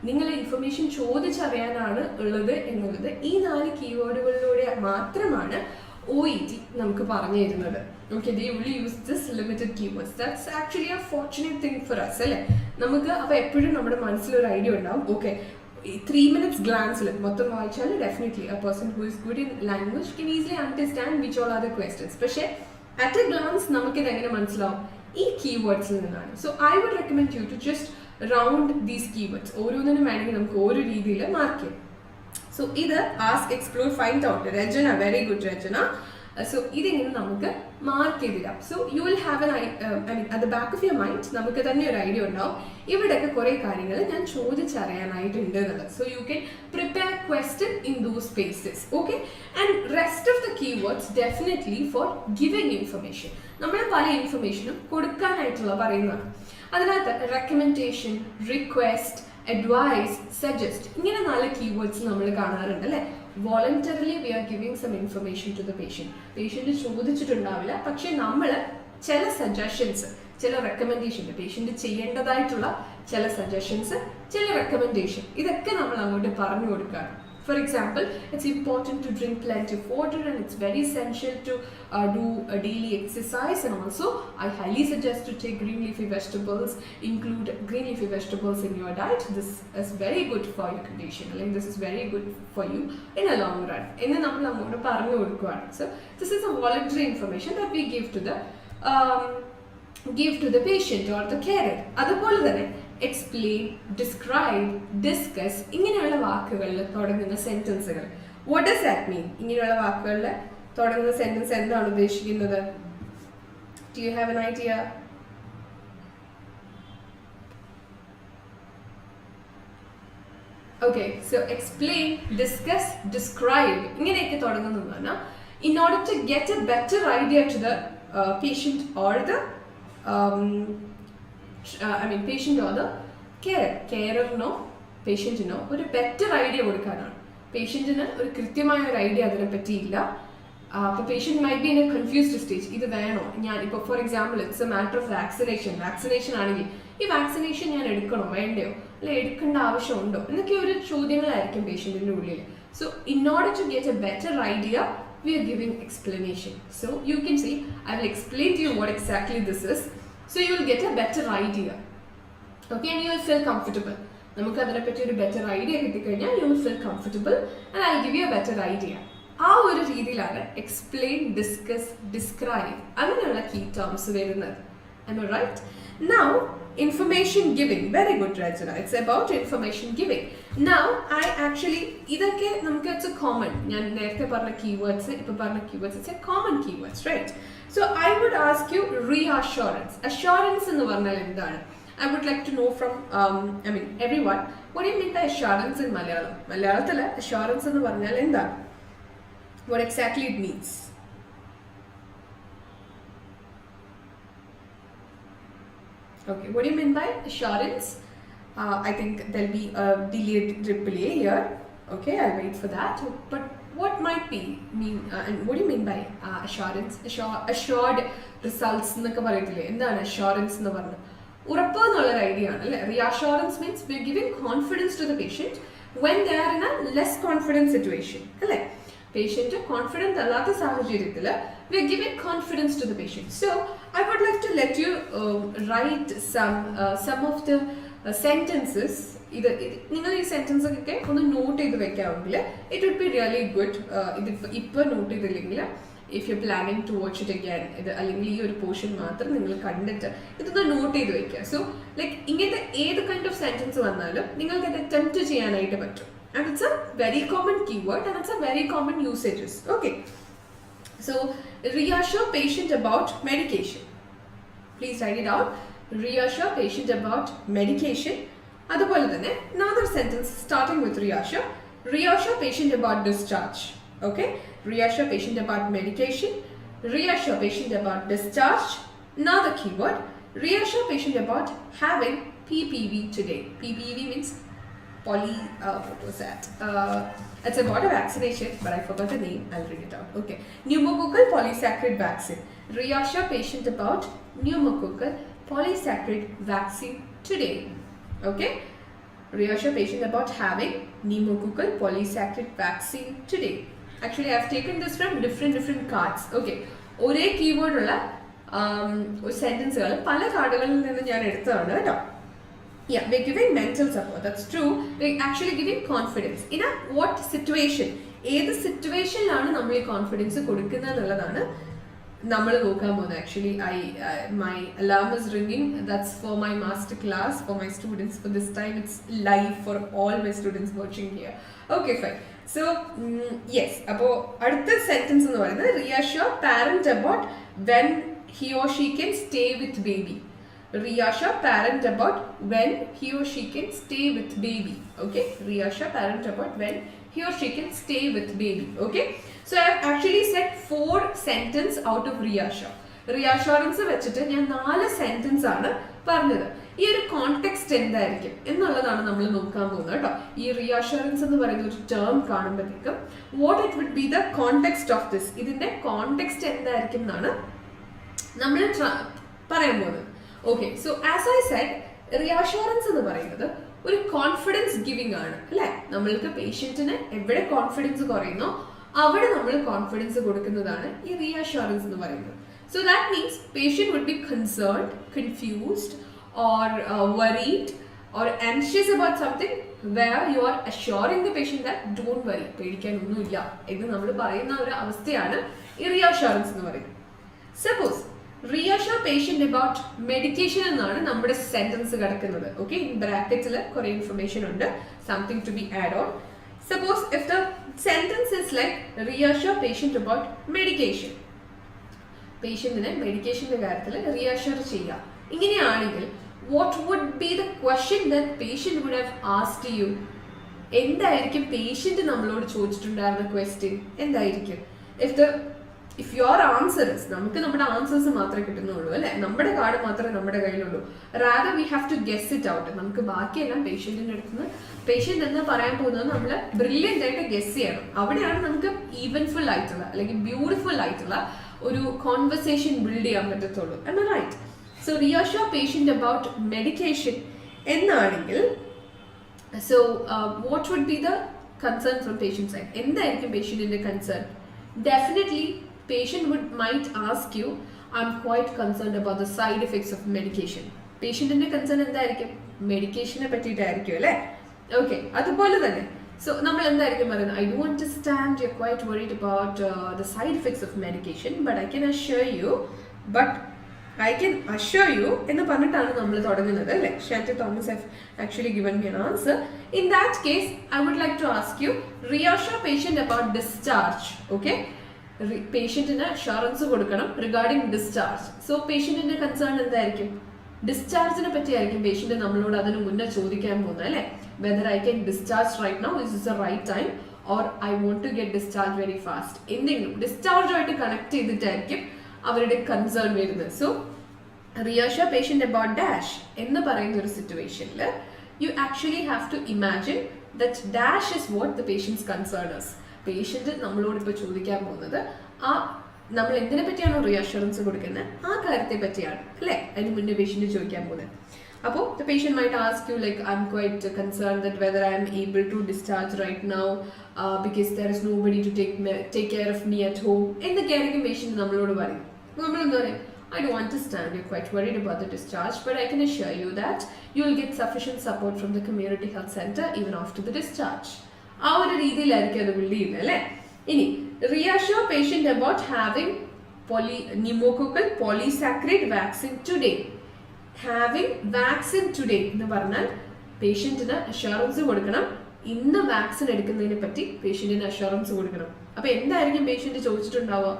നിങ്ങൾ information ചോദിച്ചറിയാനാണ് ഉള്ളത് എന്നുള്ളത് ഈ 4 കീവേഡുകളിലൂടെ മാത്രമാണ് OET നമുക്ക് പറഞ്ഞു തരുന്നത്. Okay, they only use this limited keywords. That's actually a fortunate thing for us അല്ലേ. നമുക്ക് അപ്പോൾ എപ്പോഴും നമ്മുടെ മനസ്സിലൊരു ഐഡിയ ഉണ്ടാവും. ഓക്കെ, 3 minutes ഗ്ലാൻസിൽ മൊത്തം വായിച്ചാൽ definitely a person who is good in language can easily understand which all are the questions. പക്ഷേ at a glance നമുക്കിത് എങ്ങനെ മനസ്സിലാവും? ഈ കീവേഡ്സിൽ നിന്നാണ്. So I would recommend you to just round these keywords. ഓരോന്നിനും വേണമെങ്കിൽ നമുക്ക് ഓരോ രീതിയിൽ മാർക്ക് ചെയ്യാം. സോ ഇത് ask, explore, find out. Rachana, very good Rachana. So ഇതിങ്ങനെ നമുക്ക് മാർക്ക് ചെയ്തിടാം. So you will have at the back of your mind നമുക്ക് തന്നെ ഒരു ഐഡിയ ഉണ്ടാവും, ഇവിടെയൊക്കെ കുറേ കാര്യങ്ങൾ ഞാൻ ചോദിച്ചറിയാനായിട്ടുണ്ട് എന്നുള്ളത്. So you can prepare question in those spaces. Okay, and rest of the keywords definitely four giving information. നമ്മൾ പല ഇൻഫർമേഷനും കൊടുക്കാനായിട്ടുള്ള പറയുന്നതാണ്. അതിനകത്ത് റെക്കമെൻഡേഷൻ, റിക്വസ്റ്റ്, അഡ്വൈസ്, സജസ്റ്റ്, ഇങ്ങനെ 4 keywords നമ്മൾ കാണാറുണ്ട് അല്ലേ. Voluntarily we are giving some information to the patient. Patient ചോദിച്ചിട്ടുണ്ടാവില്ല, പക്ഷെ നമ്മൾ ചില സജഷൻസ്, ചില റെക്കമെൻഡേഷൻ, പേഷ്യൻറ്റ് ചെയ്യേണ്ടതായിട്ടുള്ള ചില സജഷൻസ്, ചില റെക്കമെൻഡേഷൻ, ഇതൊക്കെ നമ്മൾ അങ്ങോട്ട് പറഞ്ഞു കൊടുക്കുകയാണ്. For example, it's important to drink plenty of water and it's very essential to do a daily exercise, and also I highly suggest to take green leafy vegetables, include green leafy vegetables in your diet. This is very good for your condition. Like this is very good for you in a long run. Enna nammal ammodu paranju kodukkanu. So this is a voluntary information that we give to the patient or the carer. Adupole thane explain, describe, discuss, ഇങ്ങനെയുള്ള വാക്കുകളിൽ തുടങ്ങുന്ന സെന്റൻസുകൾ. What does that mean? ഇങ്ങനെയുള്ള വാക്കുകളിൽ തുടങ്ങുന്ന sentence എന്താണ് ഉദ്ദേശിക്കുന്നത്? Do you have an idea? Okay, so explain, discuss, describe. ഇങ്ങനെയൊക്കെ തുടങ്ങുന്നതാണ്. In order to get a better idea to the patient or the patient or the carer-നോ പേഷ്യൻറ്റിനോ ഒരു ബെറ്റർ ഐഡിയ കൊടുക്കാനാണ്. പേഷ്യൻറ്റിന് ഒരു കൃത്യമായ ഒരു ഐഡിയ അതിനെ പറ്റിയില്ല. അപ്പോൾ patient might be in A confused stage. ഇത് വേണോ, ഞാൻ ഇപ്പോൾ for example it's A matter of vaccination ആണെങ്കിൽ ഈ വാക്സിനേഷൻ ഞാൻ എടുക്കണോ വേണ്ടയോ, അല്ലെ എടുക്കേണ്ട ആവശ്യമുണ്ടോ എന്നൊക്കെ ഒരു ചോദ്യങ്ങളായിരിക്കും പേഷ്യൻറ്റിൻ്റെ ഉള്ളിൽ. So in order to get a better idea we are giving explanation. So you can see, I will explain to you what exactly this is, so you will get a better idea. Okay, and you will feel comfortable. നമുക്ക് അതിനെപ്പറ്റി ഒരു better idea കിട്ടിക്കഴിഞ്ഞാൽ you will feel comfortable and I give you A better idea. ആ ഒരു രീതിയിലാണ് explain, discuss, describe അങ്ങനെയുള്ള key terms വരുന്നത്. Am I right? Now, information giving. Very good, Rajana. It's about information giving. Now, I actually, ഇതൊക്കെ നമുക്ക് it's a common. ഞാൻ നേരത്തെ പറഞ്ഞ keywords, ഇപ്പോൾ പറഞ്ഞ keywords, it's a common keywords, right? So, I would ask you reassurance. Assurance എന്ന് പറഞ്ഞാൽ എന്താണ്? I would like to know from, everyone, what do you mean by assurance in Malayalam? മലയാളത്തിൽ assurance എന്ന് പറഞ്ഞാൽ എന്താണ്? What exactly it means? Okay, what do you mean by assurance? I think there'll be a delayed reply here. Okay, I'll wait for that. But what might be mean and what do you mean by assurance? Assured results എന്നൊക്കെ പറയത്തില്ലേ, എന്താണ് assurance എന്ന് പറഞ്ഞാൽ? ഉറപ്പ് എന്നുള്ളൊരു idea ആണ് അല്ലേ. Reassurance means we are giving confidence to the patient when they are in a less confidence situation അല്ലേ. പേഷ്യൻറ്റ് കോൺഫിഡൻറ്റ് അല്ലാത്ത സാഹചര്യത്തിൽ we are giving confidence to the patient. So I would like to let you write some of the sentences. ഇത് നിങ്ങൾ ഈ sentence ഒക്കെ ഒന്ന് note ചെയ്ത് വെക്കാമെങ്കിൽ it would be really good. ഇത് ഇപ്പോൾ നോട്ട് ചെയ്തില്ലെങ്കിൽ if you're planning to watch it again, ഇത് അല്ലെങ്കിൽ ഈ ഒരു പോർഷൻ മാത്രം നിങ്ങൾ കണ്ടിട്ട് ഇതൊന്ന് നോട്ട് ചെയ്ത് വെക്കുക. സോ ലൈക്ക് ഇങ്ങനത്തെ ഏത് കൈൻഡ് ഓഫ് സെൻറ്റൻസ് വന്നാലും നിങ്ങൾക്ക് അത് അറ്റംപ്റ്റ് ചെയ്യാനായിട്ട് പറ്റും. And it's A very common keyword and it's A very common usages. Okay, so reassure patient about medication. Please write it out. Reassure patient about medication. അതുപോലെ തന്നെ another sentence starting with reassure. Reassure patient about discharge. Okay, reassure patient about medication, reassure patient about discharge. Another keyword, reassure patient about having PPV today. PPV means what was that? It's about a vaccination, but I forgot the name. I'll read it out. Okay, pneumococcal polysaccharide vaccine. Reassure patient about pneumococcal polysaccharide vaccine today. Okay, reassure patient about having pneumococcal polysaccharide vaccine today. Actually, I have taken this from different cards. Okay, ഒരേ keyword ഉള്ള സെന്റൻസുകൾ പല കാർഡുകളിൽ നിന്ന് ഞാൻ എടുത്തതാണ് കേട്ടോ. Yeah, we're giving mental support. That's true. We're actually giving confidence. In a what situation? ഏത് സിറ്റുവേഷനിലാണ് നമ്മൾ ഈ കോൺഫിഡൻസ് കൊടുക്കുന്നത് എന്നുള്ളതാണ് നമ്മൾ നോക്കാൻ പോകുന്നത്. Actually my alarm is ringing. That's for my master class for my students. For this time it's live for all my students watching here. Okay, fine. So yes, അപ്പോൾ അടുത്ത സെന്റൻസ് എന്ന് പറയുന്നത് reassure parent about when he or she can stay with baby. Reassure parent about when he or she can stay with baby. Okay, reassure parent about when he or she can stay with baby. Okay, so I have actually said 4 sentences out of reassure. Reassurance വെച്ചിട്ട് ഞാൻ 4 sentence ആണ് പറഞ്ഞത്. ഈ ഒരു context എന്തായിരിക്കും എന്നുള്ളതാണ് നമ്മൾ നോക്കാൻ പോകുന്നത് കേട്ടോ. ഈ റിയാഷുറൻസ് എന്ന് പറയുന്ന ഒരു ടേം കാണുമ്പോഴത്തേക്കും what it would be the context of this, ഇതിന്റെ കോണ്ടെക്സ്റ്റ് എന്തായിരിക്കും എന്നാണ് നമ്മൾ പറയാൻ പോകുന്നത്. Okay, so as I said, reassurance എന്ന് പറയുന്നത് ഒരു കോൺഫിഡൻസ് ഗിവിംഗ് ആണ് അല്ലെ. നമ്മൾക്ക് പേഷ്യന്റിന് എവിടെ കോൺഫിഡൻസ് കുറയുന്നോ അവിടെ നമ്മൾ കോൺഫിഡൻസ് കൊടുക്കുന്നതാണ് ഈ റിയാഷുറൻസ് എന്ന് പറയുന്നത്. So that means patient would be concerned, confused or worried or anxious about something where you are assuring the patient that don't worry, പേടിക്കാൻ ഒന്നുമില്ല എന്ന് നമ്മൾ പറയുന്ന ഒരു അവസ്ഥയാണ് ഈ reassurance എന്ന് പറയുന്നത്. Suppose reassure patient about medication എന്നാണ് നമ്മുടെ സെന്റൻസ് കിടക്കുന്നത്. Okay, in bracketൽ കുറെ ഇൻഫർമേഷൻ ഉണ്ട്, something to be add on. Suppose if the sentence is like reassure patient about medication, പേഷ്യന്റിനെ മെഡിക്കേഷന്റെ കാര്യത്തിൽ റിയാഷർ ചെയ്യുക. ഇങ്ങനെയാണെങ്കിൽ what would be the question that patient would have asked you? എന്തായിരിക്കും patient നമ്മളോട് ചോദിച്ചിട്ടുണ്ടായിരുന്ന question എന്തായിരിക്കും? if your answer is, നമുക്ക് നമ്മുടെ answers മാത്രമേ കിട്ടുന്നുള്ളൂ അല്ലെ, നമ്മുടെ കാർഡ് മാത്രമേ നമ്മുടെ കയ്യിലുള്ളൂ. Rather we have to guess it out. നമുക്ക് ബാക്കിയെല്ലാം പേഷ്യന്റിന്റെ അടുത്ത് നിന്ന് പേഷ്യന്റ് എന്ന് പറയാൻ പോകുന്നത് നമ്മൾ ബ്രില്യൻ്റ് ആയിട്ട് ഗെസ് ചെയ്യണം. അവിടെയാണ് നമുക്ക് ഈവൻഫുൾ ആയിട്ടുള്ള അല്ലെങ്കിൽ ബ്യൂട്ടിഫുൾ ആയിട്ടുള്ള ഒരു കോൺവെർസേഷൻ ബിൽഡ് ചെയ്യാൻ പറ്റത്തുള്ളൂ. am I right? So reassure patient about medication എന്നാണെങ്കിൽ so what would be the concern from patient side? എന്തായിരിക്കും പേഷ്യന്റിന്റെ concern? Definitely patient might ask you, I'm quite concerned about the side effects of medication. പേഷ്യന്റിന്റെ concern എന്തായിരിക്കും? മെഡിക്കേഷനെ പറ്റിയിട്ടായിരിക്കും അല്ലേ? Okay, അതുപോലെ തന്നെ so നമ്മൾ എന്തായിരിക്കും പറയുന്നത്? I do understand you're quite worried about the side effects of medication, but I can assure you എന്ന് പറഞ്ഞിട്ടാണ് നമ്മൾ തുടങ്ങുന്നത് അല്ലേ? Shanty Thomas have actually given me an answer. In that case, I would like to ask you, reassure patient about discharge. Okay, പേഷ്യന്റിന് assurance കൊടുക്കണം regarding discharge. So പേഷ്യന്റിന്റെ concern എന്തായിരിക്കും? ഡിസ്ചാർജിനെ പറ്റിയായിരിക്കും പേഷ്യന്റ് നമ്മളോട് അതിന് മുന്നേ ചോദിക്കാൻ പോകുന്നത് അല്ലേ? Whether I can discharge right now, is is a right time, or I want to get discharge very fast. എന്തെങ്കിലും ഡിസ്ചാർജുമായിട്ട് കണക്ട് ചെയ്തിട്ടായിരിക്കും അവരുടെ കൺസേൺ വരുന്നത്. So reassure patient about dash എന്ന് പറയുന്ന ഒരു സിറ്റുവേഷനിൽ you actually have to imagine that dash is what the patient's concern is. Patient നമ്മളോട് ഇപ്പോൾ ചോദിക്കാൻ പോകുന്നത് നമ്മൾ എന്തിനെ പറ്റിയാണോ റീഅഷുറൻസ് കൊടുക്കുന്നത് ആ കാര്യത്തെ പറ്റിയാണ് അല്ലേ? അതിന് മുന്നേ പേഷ്യന്റ് ചോദിക്കാൻ പോകുന്നത്. അപ്പോൾ the patient might ask you like, I'm quite concerned that whether I am able to discharge right now because there is nobody to take care of me at home എന്നൊക്കെയായിരിക്കും പേഷ്യന്റ് നമ്മളോട് പറയും. നമ്മളെന്താ പറയും? I do understand you're quite worried about the discharge, but I can assure you that you will get sufficient support from the community health center even after the discharge. ആ ഒരു രീതിയിലായിരിക്കും അത് build ചെയ്യുന്നത് അല്ലേ? ഇനി reassure patient about having pneumococcal polysaccharide vaccine today. Having vaccine today എന്ന് പറഞ്ഞാൽ പേഷ്യന്റിന് assurance കൊടുക്കണം. ഇന്ന് വാക്സിൻ എടുക്കുന്നതിനെ പറ്റി പേഷ്യന്റിന് അഷുറൻസ് കൊടുക്കണം. അപ്പൊ എന്തായിരിക്കും പേഷ്യന്റ് ചോദിച്ചിട്ടുണ്ടാവുക?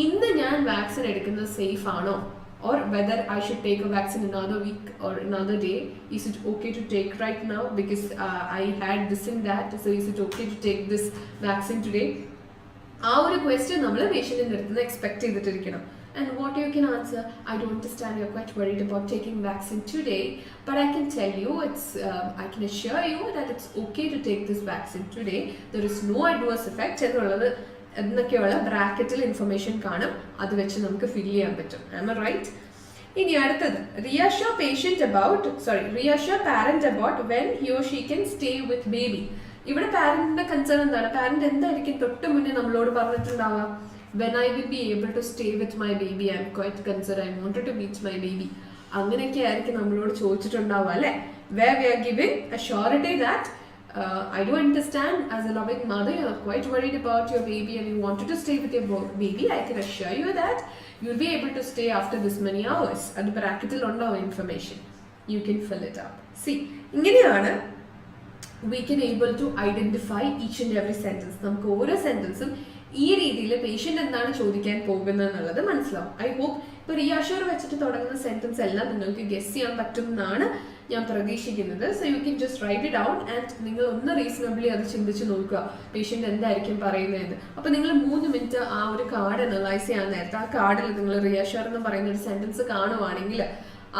ഇന്ന് ഞാൻ വാക്സിൻ എടുക്കുന്നത് സേഫ് ആണോ, or whether I should take a vaccine another week or another day. Is it okay to take right now because I had this and that, so is it okay to take this vaccine today? ആ ഒരു question നമ്മൾ പേഷ്യന്റിന്റെ അടുത്ത് നിന്ന് expect ചെയ്തിട്ടിരിക്കണം. And what you can answer, I do understand you're quite worried about taking vaccine today, but I can tell you I can assure you that it's okay to take this vaccine today. There is no adverse effect എന്നുള്ളത് എന്നൊക്കെയുള്ള ബ്രാക്കറ്റിൽ information കാണും. അത് വെച്ച് നമുക്ക് ഫിൽ ചെയ്യാൻ പറ്റും. Am I right? ഇനി അടുത്തത് reassure parent about when he or she can stay with baby. ഇവിടെ പാരന്റിന്റെ കൺസേൺ എന്താണ്? പാരന്റ് എന്തായിരിക്കും തൊട്ട് മുന്നേ നമ്മളോട് പറഞ്ഞിട്ടുണ്ടാവുക? when I will be able to stay with my baby, I am quite concerned, I wanted to meet my baby. അങ്ങനെയൊക്കെ ആയിരിക്കും നമ്മളോട് ചോദിച്ചിട്ടുണ്ടാവുക അല്ലേ? where we are giving a surety that I do understand as a loving mother you are quite worried about your baby and you wanted to stay with your baby. I can assure you that you will be able to stay after this many hours. അത് ബ്രാക്കറ്റിൽ ഉണ്ടാവും information. You can fill it up. See, ഇങ്ങനെയാണ് we can able to identify each and every sentence. നമുക്ക് ഓരോ സെന്റൻസും ഈ രീതിയിൽ patient എന്താണ് ചോദിക്കാൻ പോകുന്നത് എന്നുള്ളത് മനസ്സിലാവും. ഐ ഹോപ്പ് ഇപ്പോൾ റീഅഷ്യൂർ വെച്ചിട്ട് തുടങ്ങുന്ന സെന്റൻസ് എല്ലാം നിങ്ങൾക്ക് ഗെസ് ചെയ്യാൻ പറ്റും എന്നാണ് ഞാൻ പ്രതീക്ഷിക്കുന്നത്. So you can just write it down and നിങ്ങൾ ഒന്ന് റീസണബിളി അത് ചിന്തിച്ച് നോക്കുക പേഷ്യന്റ് എന്തായിരിക്കും പറയുന്നത്. അപ്പോൾ നിങ്ങൾ 3 മിനിറ്റ് ആ ഒരു കാർഡ് അനലൈസ് ചെയ്യാൻ നേരത്തെ ആ കാർഡിൽ നിങ്ങൾ റീഅഷ്യൂർ എന്ന് പറയുന്ന ഒരു സെന്റൻസ് കാണുവാണെങ്കിൽ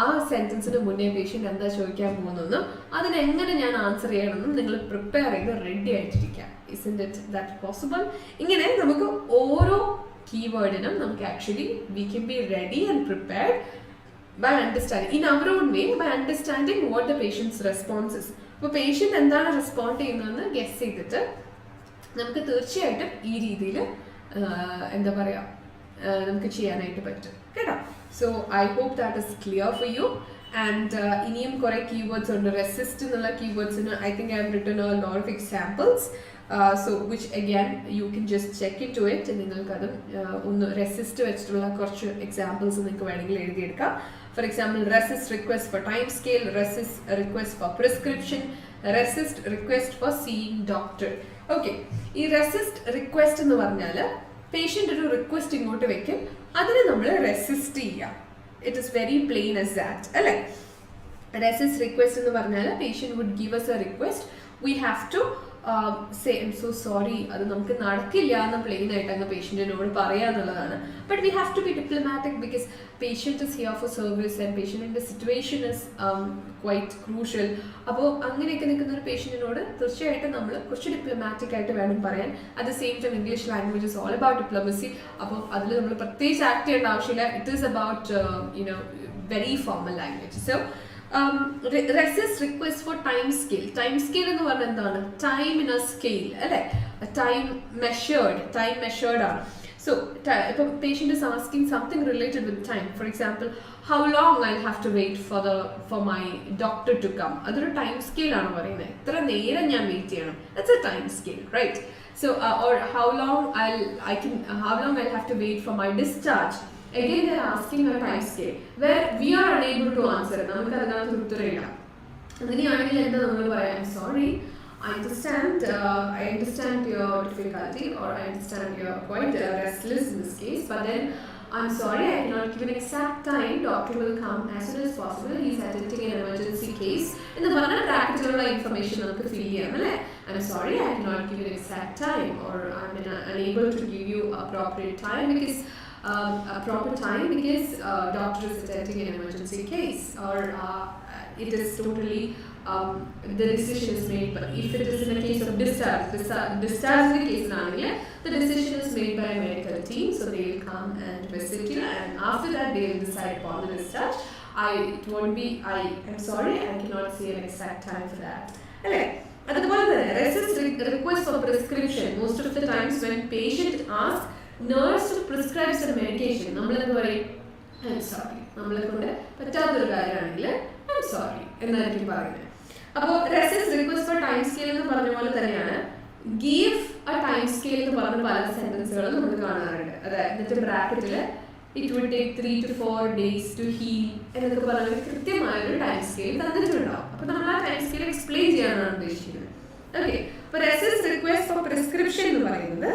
ആ സെന്റൻസിന് മുന്നേ പേഷ്യന്റ് എന്താ ചോദിക്കാൻ പോകുന്നതെന്നും അതിനെങ്ങനെ ഞാൻ ആൻസർ ചെയ്യണമെന്നും നിങ്ങൾ പ്രിപ്പയർ ചെയ്ത് റെഡി ആയിട്ടിരിക്കുക. Isn't it that possible? ഇങ്ങനെ നമുക്ക് ഓരോ കീവേഡിനും നമുക്ക് actually we can be ready and prepared by understanding in our own way, by understanding what the patient's response is. അപ്പോൾ പേഷ്യന്റ് എന്താണ് റെസ്പോണ്ട് ചെയ്യുന്നതെന്ന് ഗെസ് ചെയ്തിട്ട് നമുക്ക് തീർച്ചയായിട്ടും ഈ രീതിയിൽ എന്താ പറയുക നമുക്ക് ചെയ്യാനായിട്ട് പറ്റും കേട്ടോ. So I hope that is clear for you. And ഇനിയും കുറേ കീവേഡ്സ് ഉണ്ട്. റെസിസ്റ്റ് എന്നുള്ള കീവേഡ്സിന് I think I have written a lot of examples. So which again you can just check into it. നിങ്ങൾക്കത് ഒന്ന് റെസിസ്റ്റ് വെച്ചിട്ടുള്ള കുറച്ച് എക്സാമ്പിൾസ് നിങ്ങൾക്ക് വേണമെങ്കിൽ എഴുതിയെടുക്കാം. For example resist request for time scale, resist request for prescription, resist request for seeing doctor. Okay, ഈ resist request എന്ന് പറഞ്ഞാൽ പേഷ്യൻ്റ് ഒരു റിക്വസ്റ്റ് ഇങ്ങോട്ട് വെക്കും, അതിനെ നമ്മൾ റെസിസ്റ്റ് ചെയ്യാം. It is very plain as that അല്ലേ? റെസിസ്റ്റ് റിക്വസ്റ്റ് എന്ന് പറഞ്ഞാൽ patient would give us a request, we have to say I am so sorry, അത് നമുക്ക് നടക്കില്ല എന്ന് പ്ലെയിൻ ആയിട്ട് അങ്ങ് പേഷ്യൻറ്റിനോട് പറയാന്നുള്ളതാണ്. But we have to be diplomatic because patient is here for service and പേഷ്യൻറ്റിൻ്റെ സിറ്റുവേഷൻ ഇസ് ക്വൈറ്റ് ക്രൂഷ്യൽ. അപ്പോൾ അങ്ങനെയൊക്കെ നിൽക്കുന്ന ഒരു പേഷ്യൻറ്റിനോട് തീർച്ചയായിട്ടും നമ്മൾ കുറച്ച് ഡിപ്ലോമാറ്റിക് ആയിട്ട് വേണം പറയാൻ. At the same time English language is all about diplomacy. അപ്പോൾ അതിൽ നമ്മൾ പ്രത്യേകിച്ച് ആക്ട് ചെയ്യേണ്ട ആവശ്യമില്ല. It is about very formal language. So resist request for time scale. Time scale എന്ന് പറഞ്ഞാൽ എന്താണ്? Time in a scale, അല്ലേ? Time measured ആണ്. So if a patient is asking something related with time, for example, how long I'll have to wait for my doctor to come, അതൊരു time scale ആണ് പറയുന്നത്. എത്ര നേരം ഞാൻ wait ചെയ്യണം, that's a time scale, right? So or how long I'll have to wait for my discharge. Again, they are asking a time scale where we are unable to answer. നമുക്ക് അതിനകത്ത് ഉത്തരമില്ല. അങ്ങനെയാണെങ്കിൽ എന്താ നമ്മൾ പറയാം? Sorry, I understand your difficulty, or I understand you're quite restless in this case, but then I'm sorry, I cannot give an exact time. Doctor will come as soon as possible. He's attending an emergency case. In the one practical information നമുക്ക് feel ചെയ്യാം, അല്ലേ? I'm sorry, I cannot give you an exact time, or I'm unable to give you appropriate time because doctor is attending an emergency case, or it is totally the decision is made. But if it is in a case of discharge case, the decision is made by a medical team, so they will come and visit you, and after that they will decide upon the discharge. I'm sorry, I cannot say an exact time for that. അതുപോലെ തന്നെ resist request for prescription. Most of the times when patient asks nurse to prescribe some medication, നമ്മളെന്ത് പറയും? I'm sorry, നമ്മളെ കൊണ്ട് പറ്റാത്തൊരു കാര്യമാണെങ്കിൽ I'm sorry എന്നായിരിക്കും പറയുന്നത്. അപ്പോൾ resist request for time scale എന്ന് പറഞ്ഞ പോലെ തന്നെയാണ് give a time scale എന്ന് പറഞ്ഞ പല സെന്റൻസുകളും നമ്മൾ കാണാറുണ്ട്. അതായത് എന്നിട്ട് ബ്രാക്കറ്റിൽ it would take 3 to 4 days to heal എന്നൊക്കെ പറഞ്ഞാൽ കൃത്യമായൊരു ടൈം സ്കെയിൽ തന്നിട്ടുണ്ടാവും. അപ്പോൾ നമ്മൾ ആ ടൈം സ്കെയിൽ എക്സ്പ്ലെയിൻ ചെയ്യാനാണ് ഉദ്ദേശിക്കുന്നത്. ഓക്കെ, അപ്പോൾ resist request for prescription എന്ന് പറയുന്നത്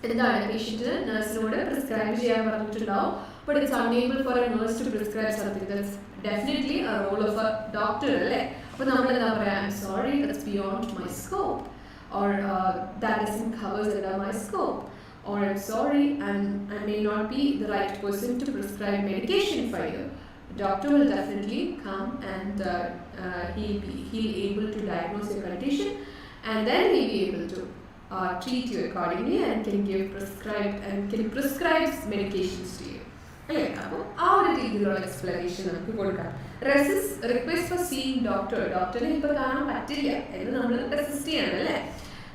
എന്താണ്? പേഷ്യന്റ് നഴ്സിനോട് പ്രിസ്ക്രൈബ് ചെയ്യാൻ പറഞ്ഞിട്ടുണ്ടാവും, but it's unable for a nurse to prescribe something. That's definitely a role of a doctor, അല്ലേ? അപ്പോൾ നമ്മൾ എന്താ പറയാ? I'm sorry, that's beyond my scope, or that doesn't cover under my scope, or I'm sorry, I may not be the right person to prescribe medication for you. The doctor will definitely come and he'll able to diagnose your condition, and then he'll be able to treat you accordingly and can prescribe medications to you. അല്ലേ? അപ്പോൾ ആ ഒരു രീതിയിലുള്ള explanation നമുക്ക് കൊടുക്കാം. Request for seeing ഡോക്ടറിനെ ഇപ്പോൾ കാണാൻ പറ്റില്ല എന്ന് നമ്മൾ റെസിസ്റ്റ് ചെയ്യണം, അല്ലേ?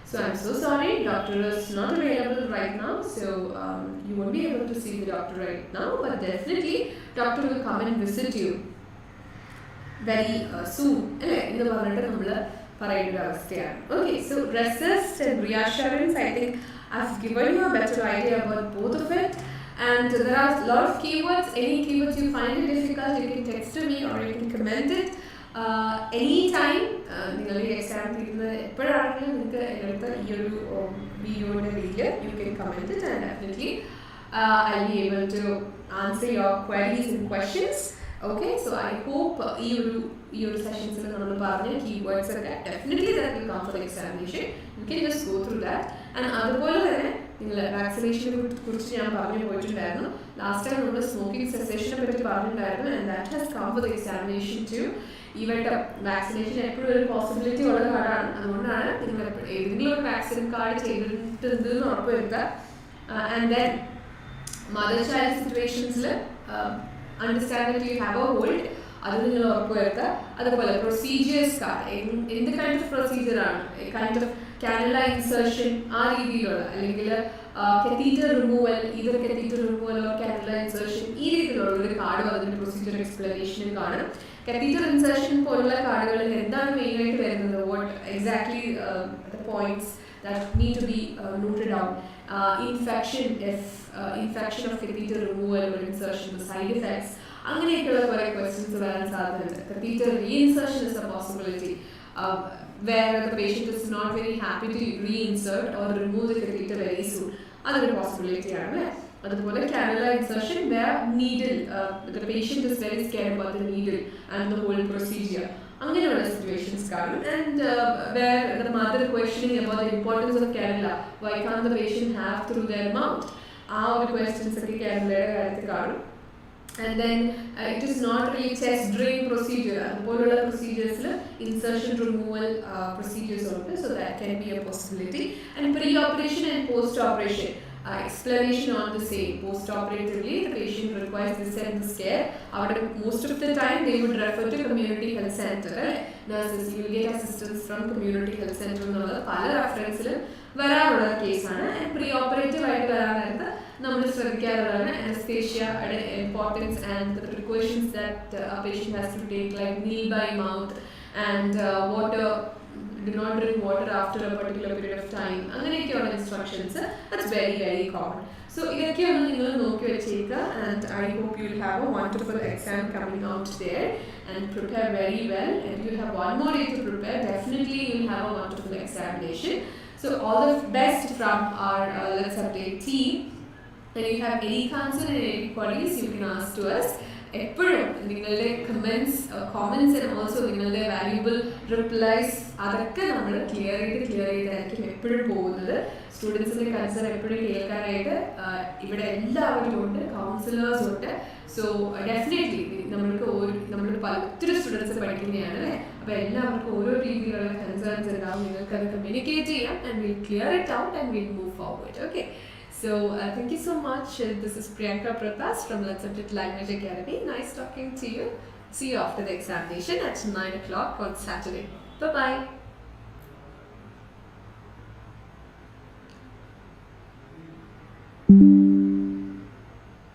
So I'm so sorry, doctor is not available right now, so you won't be able to see the doctor right now, but definitely doctor will come and visit you very soon, അല്ലേ? എന്ന് പറഞ്ഞിട്ട് നമ്മൾ പറയുന്ന ഒരു അവസ്ഥയാണ്. Okay, so resist and reassurance, I think I've given you a better idea about both of it, and there are a lot of keywords. Any keywords you find it difficult, you can text to me or you can comment it anytime. നിങ്ങൾ ഈ exam തീരുന്നത് എപ്പോഴാണെങ്കിലും നിങ്ങൾക്ക് എൻ്റെ ഈ ഒരു വീഡിയോയുടെ video you can comment it, and definitely I'll be able to answer your queries and questions. Okay, so I hope ഈ ഒരു സെഷൻസിൽ നമ്മൾ പറഞ്ഞ keywords ഒക്കെ definitely that will come for the examination. You can just go through that. And അതുപോലെ തന്നെ നിങ്ങൾ വാക്സിനേഷനെ കുറിച്ച് ഞാൻ പറഞ്ഞു പോയിട്ടുണ്ടായിരുന്നു. ലാസ്റ്റ് ടൈം നമ്മൾ സ്മോക്കിംഗ് സെസേഷനെ പറ്റി പറഞ്ഞിട്ടുണ്ടായിരുന്നു, and that has come for the examination too. Even vaccination എപ്പോഴും ഒരു പോസിബിലിറ്റി ഉള്ള കാർഡാണ്. അതുകൊണ്ടാണ് നിങ്ങൾ ഏതെങ്കിലും ഒരു വാക്സിൻ കാർഡ് ചെയ്തിട്ടുണ്ട് എന്ന് ഉറപ്പുവരുത്തുക. ആൻഡ് ദെൻ മദർ ചൈൽഡ് സിറ്റുവേഷൻസിൽ understand that you have a hold, അത് നിങ്ങൾ ഉറപ്പുവരുത്തുക. അതുപോലെ പ്രൊസീജിയേഴ്സ് കാർഡ് എന്ത് കൈൻഡ് ഓഫ് പ്രൊസീജിയറാണ്, കൈൻഡ് ഓഫ് കാനുല ഇൻസേർഷൻ ആ രീതിയിലുള്ള, അല്ലെങ്കിൽ കത്തീറ്റർ റിമൂവൽ, ഇതൊരു catheter removal or cannula insertion, ഈ രീതിയിലുള്ള ഒരു കാർഡും അതിൻ്റെ പ്രൊസീജിയർ എക്സ്പ്ലനേഷനും കാണും. കത്തീറ്റർ ഇൻസേർഷൻ പോലുള്ള കാർഡുകളിൽ എന്താണ് മെയിനായിട്ട് വരുന്നത്, what exactly the points that need to be noted down, infection of catheter removal or insertion, side effects, അങ്ങനെയൊക്കെയുള്ള കുറേ ക്വസ്റ്റ്യൻസ് വരാൻ സാധ്യതയുണ്ട്. Catheter reinsertion is a possibility where the patient is not very happy to reinsert or remove the catheter very soon. അതൊരു possibility ആണ്, അല്ലേ? അതുപോലെ cannula insertion where needle, the patient is very scared about the needle and the whole procedure. അങ്ങനെയുള്ള situations കാണും. And where the mother questioning about the importance of cannula, why can the patient have through their mouth, ആ ഒരു questions ഒക്കെ കാനലയുടെ കാര്യത്തിൽ കാണും. And then it is not really chest drain procedure. അതുപോലുള്ള procedures insertion removal procedures ഉണ്ട്. So that can be a possibility. And pre-operation and post-operation. Explanation on the same. Post-operatively, the patient requires this and this care. Most of the time, they would refer to community health center. Nurses, you will get assistance from community health center. പല റെഫറൻസിലും വരാറുള്ള കേസാണ്. Pre-operative ആയിട്ട് വരാൻ നേരത്ത് നമ്മൾ ശ്രദ്ധിക്കാറുള്ളതാണ് anesthesia importance and the precautions that a patient has to take, like kneel by mouth and water. Do not drink water after a particular period of time. അങ്ങനെയൊക്കെയുള്ള instructions. That's very, very common. So ഇതൊക്കെയൊന്ന് നിങ്ങൾ നോക്കി വെച്ചേക്കുക. And I hope you will have a wonderful exam coming out there and prepare very well. And you have one more day to prepare. Definitely you will have a wonderful examination. So all the best from our Let's Update team. And if you have any concern and any queries, you can ask to us. എപ്പോഴും നിങ്ങളുടെ comments and also നിങ്ങളുടെ valuable replies അതൊക്കെ നമ്മൾ clear ചെയ്തായിരിക്കും എപ്പോഴും പോകുന്നത്. സ്റ്റുഡൻസിൻ്റെ concern എപ്പോഴും കേൾക്കാനായിട്ട് ഇവിടെ എല്ലാവരും ഉണ്ട്, കൗൺസിലേഴ്സും ഉണ്ട്. സോ ഡെഫിനറ്റ്ലി നമ്മൾ ഒത്തിരി സ്റ്റുഡൻസ് പഠിക്കുന്നതാണ് അല്ലേ. അപ്പോൾ എല്ലാവർക്കും ഓരോ രീതിയിലുള്ള കൺസേൺസ് ഉണ്ടാവും. നിങ്ങൾക്ക് അത് കമ്മ്യൂണിക്കേറ്റ് ചെയ്യാം and will clear it out and will move forward. Okay. So thank you so much. This is Priyanka Pratas from Let's Update Language Academy. Nice talking to you. See you after the examination at 9 o'clock on Saturday. Bye-bye.